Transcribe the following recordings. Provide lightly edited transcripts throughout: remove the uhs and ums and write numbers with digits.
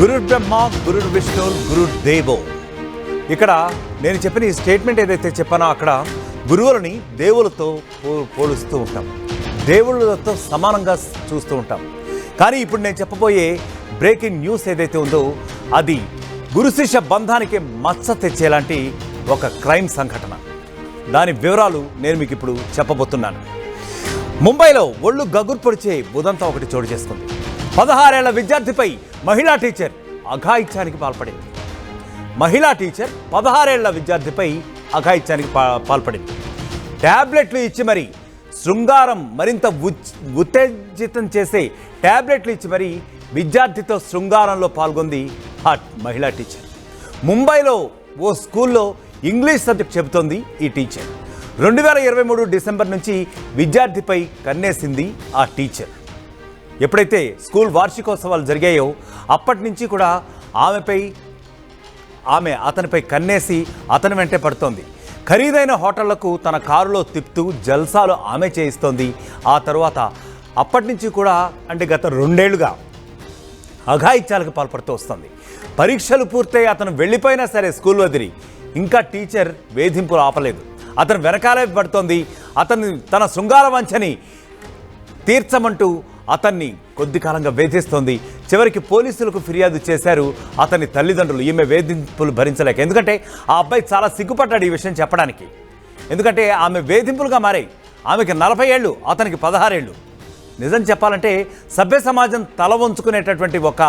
గురుర్ బ్రహ్మ గురుర్ విష్ణు గురుర్ దేవో. ఇక్కడ నేను చెప్పిన ఈ స్టేట్మెంట్ ఏదైతే చెప్పానో అక్కడ గురువులని దేవులతో పోలుస్తూ ఉంటాం, దేవుళ్ళతో సమానంగా చూస్తూ ఉంటాం. కానీ ఇప్పుడు నేను చెప్పబోయే బ్రేకింగ్ న్యూస్ ఏదైతే ఉందో అది గురు శిష్య బంధానికి మచ్చ తెచ్చేలాంటి ఒక క్రైమ్ సంఘటన. దాని వివరాలు నేను మీకు ఇప్పుడు చెప్పబోతున్నాను. ముంబైలో ఒళ్ళు గగురు పొడిచే ఉదంతం ఒకటి చోటు చేసుకుంది. 16 ఏళ్ల విద్యార్థిపై మహిళా టీచర్ అఘాయిత్యానికి పాల్పడింది. మహిళా టీచర్ 16 ఏళ్ల విద్యార్థిపై అఘాయిత్యానికి పాల్పడింది. ట్యాబ్లెట్లు ఇచ్చి మరి శృంగారం మరింత ఉత్తేజితం చేసే ట్యాబ్లెట్లు ఇచ్చి మరి విద్యార్థితో శృంగారంలో పాల్గొంది ఆ మహిళా టీచర్. ముంబైలో ఓ స్కూల్లో ఇంగ్లీష్ సబ్జెక్ట్ చెబుతోంది ఈ టీచర్. 2023 డిసెంబర్ నుంచి విద్యార్థిపై కన్నేసింది ఆ టీచర్. ఎప్పుడైతే స్కూల్ వార్షికోత్సవాలు జరిగాయో అప్పటి నుంచి కూడా అతనిపై కన్నేసి అతని వెంటే పడుతోంది. ఖరీదైన హోటళ్లకు తన కారులో తిప్పుతూ జల్సాలు ఆమె చేయిస్తోంది. ఆ తర్వాత అప్పటి నుంచి కూడా అంటే గత 2 ఏళ్లుగా అఘాయిత్యాలకు పాల్పడుతూ వస్తుంది. పరీక్షలు పూర్తయి అతను వెళ్ళిపోయినా సరే స్కూల్ వదిలి ఇంకా టీచర్ వేధింపులు ఆపలేదు. అతను వెనకాలే పడుతోంది. తన శృంగార వంచని తీర్చమంటూ అతన్ని కొద్ది కాలంగా వేధిస్తోంది. చివరికి పోలీసులకు ఫిర్యాదు చేశారు అతని తల్లిదండ్రులు. ఈమె వేధింపులు భరించలేక, ఎందుకంటే ఆ అబ్బాయి చాలా సిగ్గుపడ్డాడు ఈ విషయం చెప్పడానికి. ఎందుకంటే ఆమె వేధింపులుగా మారాయి. ఆమెకి 40 ఏళ్ళు, అతనికి 16 ఏళ్ళు. నిజం చెప్పాలంటే సభ్య సమాజం తల వంచుకునేటటువంటి ఒక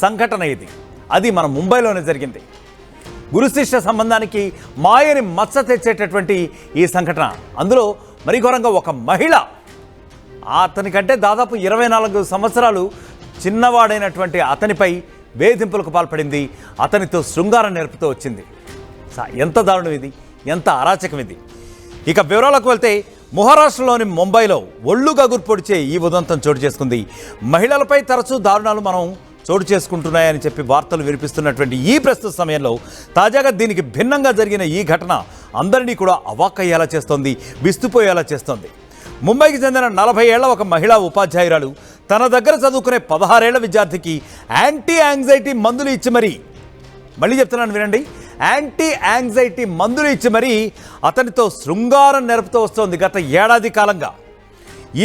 సంఘటన ఇది. అది మన ముంబైలోనే జరిగింది. గురు శిష్య సంబంధానికి మాయని మచ్చ తెచ్చేటటువంటి ఈ సంఘటన. అందులో మరి ఘోరంగా ఒక మహిళ అతనికంటే దాదాపు 24 సంవత్సరాలు చిన్నవాడైనటువంటి అతనిపై వేధింపులకు పాల్పడింది. అతనితో శృంగారం నేర్పుతూ వచ్చింది. ఎంత దారుణం ఇది, ఎంత అరాచకం ఇది. ఇక వివరాలకు వెళ్తే మహారాష్ట్రలోని ముంబైలో ఒళ్ళు గగురు పొడిచే ఈ ఉదంతం చోటు చేసుకుంది. మహిళలపై తరచూ దారుణాలు మనం చోటు చేసుకుంటున్నాయని చెప్పి వార్తలు వినిపిస్తున్నటువంటి ఈ ప్రస్తుత సమయంలో తాజాగా దీనికి భిన్నంగా జరిగిన ఈ ఘటన అందరినీ కూడా అవాక్కయ్యేలా చేస్తోంది, విస్తుపోయేలా చేస్తోంది. ముంబైకి చెందిన 40 ఏళ్ల ఒక మహిళా ఉపాధ్యాయురాలు తన దగ్గర చదువుకునే 16 ఏళ్ల విద్యార్థికి యాంటీ యాంగ్జైటీ మందులు ఇచ్చి మళ్ళీ చెప్తున్నాను వినండి, యాంటీ యాంగ్జైటీ మందులు ఇచ్చి మరీ అతనితో శృంగారం నేర్పుతూ వస్తోంది గత ఏడాది కాలంగా.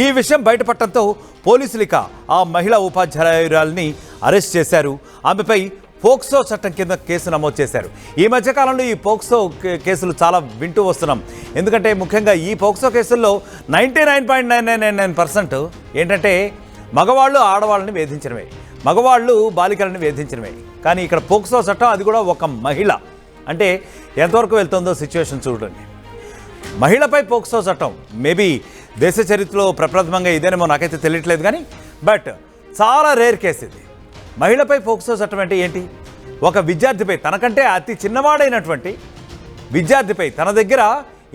ఈ విషయం బయటపడటంతో పోలీసులు ఇక ఆ మహిళా ఉపాధ్యాయురాలిని అరెస్ట్ చేశారు. ఆమెపై పోక్సో చట్టం కింద కేసు నమోదు చేశారు. ఈ మధ్యకాలంలో ఈ పోక్సో కేసులు చాలా వింటూ వస్తున్నాం. ఎందుకంటే ముఖ్యంగా ఈ పోక్సో కేసుల్లో 99.999% ఏంటంటే మగవాళ్ళు ఆడవాళ్ళని వేధించడమే, మగవాళ్ళు బాలికలను వేధించడమే. కానీ ఇక్కడ పోక్సో చట్టం, అది కూడా ఒక మహిళ, అంటే ఎంతవరకు వెళ్తుందో సిచ్యువేషన్ చూడండి. మహిళపై పోక్సో చట్టం మేబీ దేశ చరిత్రలో ప్రప్రథమంగా ఇదేనేమో నాకైతే తెలియట్లేదు. కానీ బట్ చాలా రేర్ కేసు ఇది. మహిళపై పోక్సో చట్టం అంటే ఏంటి? ఒక విద్యార్థిపై, తనకంటే అతి చిన్నవాడైనటువంటి విద్యార్థిపై, తన దగ్గర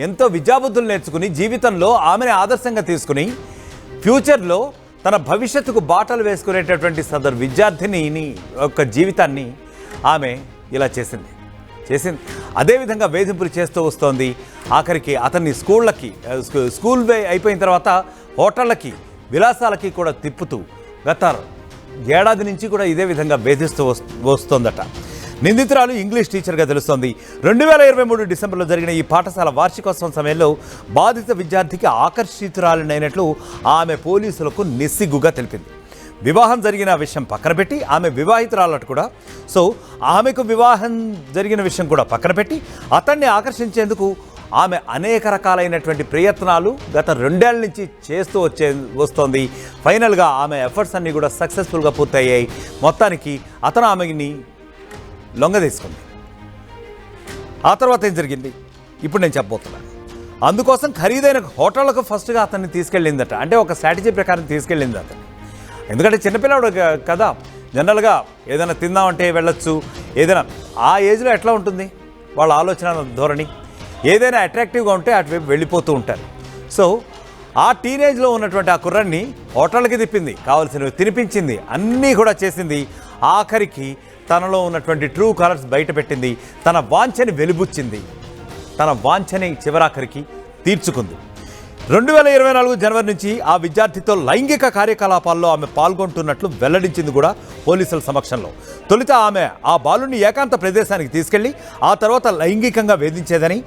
ఎంతో విద్యాబుద్ధులు నేర్చుకుని జీవితంలో ఆమెను ఆదర్శంగా తీసుకుని ఫ్యూచర్లో తన భవిష్యత్తుకు బాటలు వేసుకునేటటువంటి సదరు విద్యార్థిని యొక్క జీవితాన్ని ఆమె ఇలా చేసింది. అదేవిధంగా వేధింపులు చేస్తూ వస్తోంది. ఆఖరికి అతన్ని స్కూల్ అయిపోయిన తర్వాత హోటళ్ళకి, విలాసాలకి కూడా తిప్పుతూ గత ఏడాది నుంచి కూడా ఇదే విధంగా వేధిస్తూ వస్తోందట. నిందితురాలు ఇంగ్లీష్ టీచర్గా తెలుస్తోంది. 2023 డిసెంబర్లో జరిగిన ఈ పాఠశాల వార్షికోత్సవం సమయంలో బాధిత విద్యార్థికి ఆకర్షితురాలినైనట్లు ఆమె పోలీసులకు నిస్సిగ్గుగా తెలిపింది. వివాహం జరిగిన విషయం పక్కన పెట్టి, ఆమె వివాహితురాలట కూడా, సో ఆమెకు వివాహం జరిగిన విషయం కూడా పక్కన పెట్టి అతన్ని ఆకర్షించేందుకు ఆమె అనేక రకాలైనటువంటి ప్రయత్నాలు గత 2 ఏళ్ల నుంచి చేస్తూ వస్తోంది. ఫైనల్గా ఆమె ఎఫర్ట్స్ అన్నీ కూడా సక్సెస్ఫుల్గా పూర్తయ్యాయి. మొత్తానికి అతను ఆమెని లొంగదీసుకుంది. ఆ తర్వాత ఏం జరిగింది ఇప్పుడు నేను చెప్పబోతున్నాను. అందుకోసం ఖరీదైన హోటళ్లకు ఫస్ట్గా అతన్ని తీసుకెళ్ళిందట. అంటే ఒక స్ట్రాటజీ ప్రకారం తీసుకెళ్ళింది అతను. ఎందుకంటే చిన్నపిల్లవాడు కదా, జనరల్గా ఏదైనా తిందామంటే వెళ్ళొచ్చు. ఏదైనా ఆ ఏజ్లో ఎట్లా ఉంటుంది వాళ్ళ ఆలోచన ధోరణి, ఏదైనా అట్రాక్టివ్గా ఉంటే అటువైపు వెళ్ళిపోతూ ఉంటారు. సో ఆ టీనేజ్లో ఉన్నటువంటి ఆ కుర్రాన్ని హోటల్కి తిప్పింది, కావాల్సినవి తినిపించింది, అన్నీ కూడా చేసింది. ఆఖరికి తనలో ఉన్నటువంటి ట్రూ కలర్స్ బయట పెట్టింది, తన వాంఛని వెలిబుచ్చింది, తన వాంఛని చివరాఖరికి తీర్చుకుంది. 2024 జనవరి నుంచి ఆ విద్యార్థితో లైంగిక కార్యకలాపాల్లో ఆమె పాల్గొంటున్నట్లు వెల్లడించింది కూడా పోలీసుల సమక్షంలో. తొలుత ఆమె ఆ బాలుని ఏకాంత ప్రదేశానికి తీసుకెళ్లి ఆ తర్వాత లైంగికంగా వేధించేదని,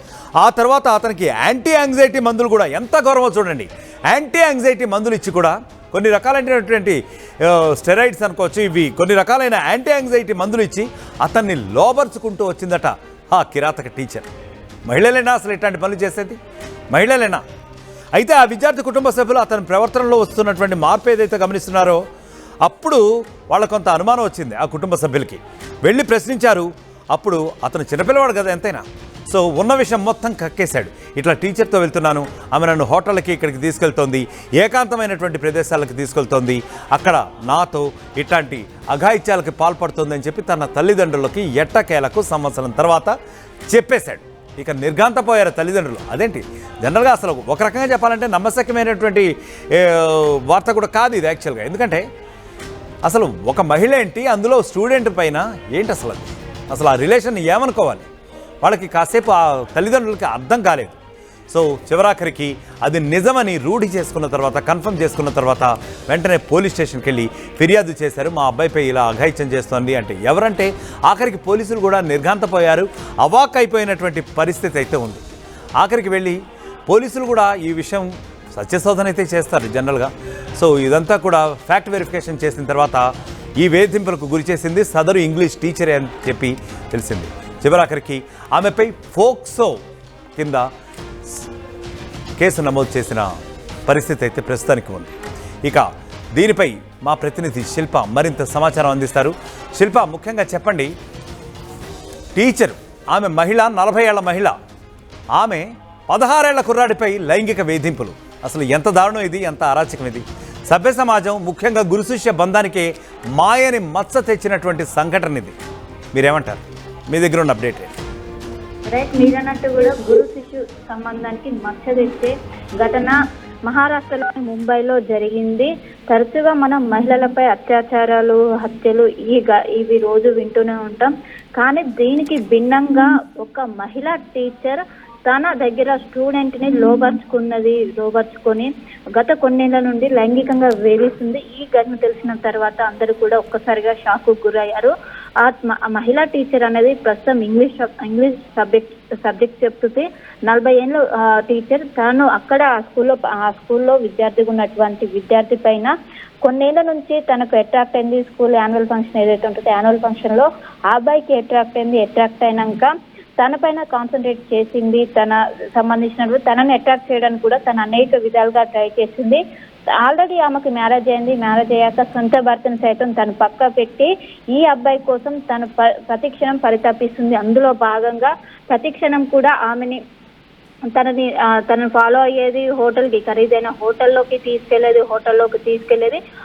ఆ తర్వాత అతనికి యాంటీ యాంగ్జైటీ మందులు కూడా, ఎంత గౌరవం చూడండి, యాంటీ యాంగ్జైటీ మందులు ఇచ్చి కూడా కొన్ని రకాలైనటువంటి స్టెరాయిడ్స్ అనుకోవచ్చు, ఇవి కొన్ని రకాలైన యాంటీ యాంగ్జైటీ మందులు ఇచ్చి అతన్ని లోబర్చుకుంటూ వచ్చిందట ఆ కిరాతక టీచర్. మహిళలేనా అసలు ఇట్లాంటి పనులు చేసేది? మహిళలేనా? అయితే ఆ విద్యార్థి కుటుంబ సభ్యులు అతని ప్రవర్తనలో వస్తున్నటువంటి మార్పు ఏదైతే గమనిస్తున్నారో అప్పుడు వాళ్ళ కొంత అనుమానం వచ్చింది. ఆ కుటుంబ సభ్యులకి వెళ్ళి ప్రశ్నించారు. అప్పుడు అతను చిన్నపిల్లవాడు కదా ఎంతైనా, సో ఉన్న విషయం మొత్తం కక్కేశాడు. ఇట్లా టీచర్తో వెళ్తున్నాను, ఆమె నన్ను హోటళ్ళకి ఇక్కడికి తీసుకెళ్తోంది, ఏకాంతమైనటువంటి ప్రదేశాలకు తీసుకెళ్తోంది, అక్కడ నాతో ఇట్లాంటి అఘాయిత్యాలకు పాల్పడుతోందని చెప్పి తన తల్లిదండ్రులకి ఎట్టకేలకు సంవత్సరం తర్వాత చెప్పేశాడు. ఇక నిర్ఘాంతపోయారు తల్లిదండ్రులు. అదేంటి, జనరల్గా అసలు ఒక రకంగా చెప్పాలంటే నమ్మశక్యమైనటువంటి వార్త కూడా కాదు ఇది యాక్చువల్గా. ఎందుకంటే అసలు ఒక మహిళ ఏంటి, అందులో స్టూడెంట్ పైన ఏంటి అసలు ఆ రిలేషన్ ఏమనుకోవాలి? వాళ్ళకి కాసేపు ఆ తల్లిదండ్రులకి అర్థం కాలేదు. సో చివరాఖరికి అది నిజమని రూఢి చేసుకున్న తర్వాత, కన్ఫర్మ్ చేసుకున్న తర్వాత వెంటనే పోలీస్ స్టేషన్కి వెళ్ళి ఫిర్యాదు చేశారు. మా అబ్బాయిపై ఇలా అఘాయిత్యం చేస్తోంది అంటే ఎవరంటే ఆఖరికి పోలీసులు కూడా నిర్ఘాంతపోయారు. అవాక్ అయిపోయినటువంటి పరిస్థితి అయితే ఉంది. ఆఖరికి వెళ్ళి పోలీసులు కూడా ఈ విషయం సత్యశోధన అయితే చేస్తారు జనరల్గా. సో ఇదంతా కూడా ఫ్యాక్ట్ వెరిఫికేషన్ చేసిన తర్వాత ఈ వేధింపులకు గురి చేసింది సదరు ఇంగ్లీష్ టీచరే అని చెప్పి తెలిసింది. చివరాఖరికి ఆమెపై ఫోక్సో కింద కేసు నమోదు చేసిన పరిస్థితి అయితే ప్రస్తుతానికి ఉంది. ఇక దీనిపై మా ప్రతినిధి శిల్ప మరింత సమాచారం అందిస్తారు. శిల్ప, ముఖ్యంగా చెప్పండి, టీచర్ ఆమె మహిళ, 40 ఏళ్ల మహిళ, ఆమె 16 ఏళ్ల కుర్రాడిపై లైంగిక వేధింపులు. అసలు ఎంత దారుణం ఇది, ఎంత అరాచకం ఇది! సభ్య సమాజం, ముఖ్యంగా గురు శిష్య బంధానికి మాయని మచ్చ తెచ్చినటువంటి సంఘటన ఇది. మీరేమంటారు? మీ దగ్గర ఉన్న అప్డేట్ ఏంటి? రైట్, మీరన్నట్టు కూడా గురు శిష్యు సంబంధానికి మచ్చ తెచ్చే ఘటన మహారాష్ట్రలోని ముంబైలో జరిగింది. తరచుగా మనం మహిళలపై అత్యాచారాలు, హత్యలు ఇవి రోజు వింటూనే ఉంటాం. కానీ దీనికి భిన్నంగా ఒక మహిళా టీచర్ తన దగ్గర స్టూడెంట్ని లోబర్చుకొని గత కొన్నేళ్ల నుండి లైంగికంగా వేధిస్తుంది. ఈ ఘటన తెలిసిన తర్వాత అందరూ కూడా ఒక్కసారిగా షాక్ గురయ్యారు. ఆ మహిళా టీచర్ అనేది ప్రస్తుతం ఇంగ్లీష్ సబ్జెక్ట్ చెప్తుంది. 40 ఏళ్ళ టీచర్. తను అక్కడ ఆ స్కూల్లో విద్యార్థిగా ఉన్నటువంటి విద్యార్థి పైన కొన్నేళ్ల నుంచి తనకు అట్రాక్ట్ అయింది. స్కూల్ యాన్యువల్ ఫంక్షన్ ఏదైతే ఉంటుందో యాన్యువల్ ఫంక్షన్ లో ఆ అబ్బాయికి అట్రాక్ట్ అయినాక తన పైన కాన్సన్ట్రేట్ చేసింది. తనని అట్రాక్ట్ చేయడానికి కూడా తను అనేక విధాలుగా ట్రై చేసింది. ఆల్రెడీ ఆమెకు మ్యారేజ్ అయింది. మ్యారేజ్ అయ్యాక సొంత భర్తను సైతం తను పక్క పెట్టి ఈ అబ్బాయి కోసం తను ప్రతిక్షణం పరితపిస్తుంది. అందులో భాగంగా ప్రతిక్షణం కూడా ఆమెని తనను ఫాలో అయ్యేది, ఖరీదైన హోటల్లోకి తీసుకెళ్లేది.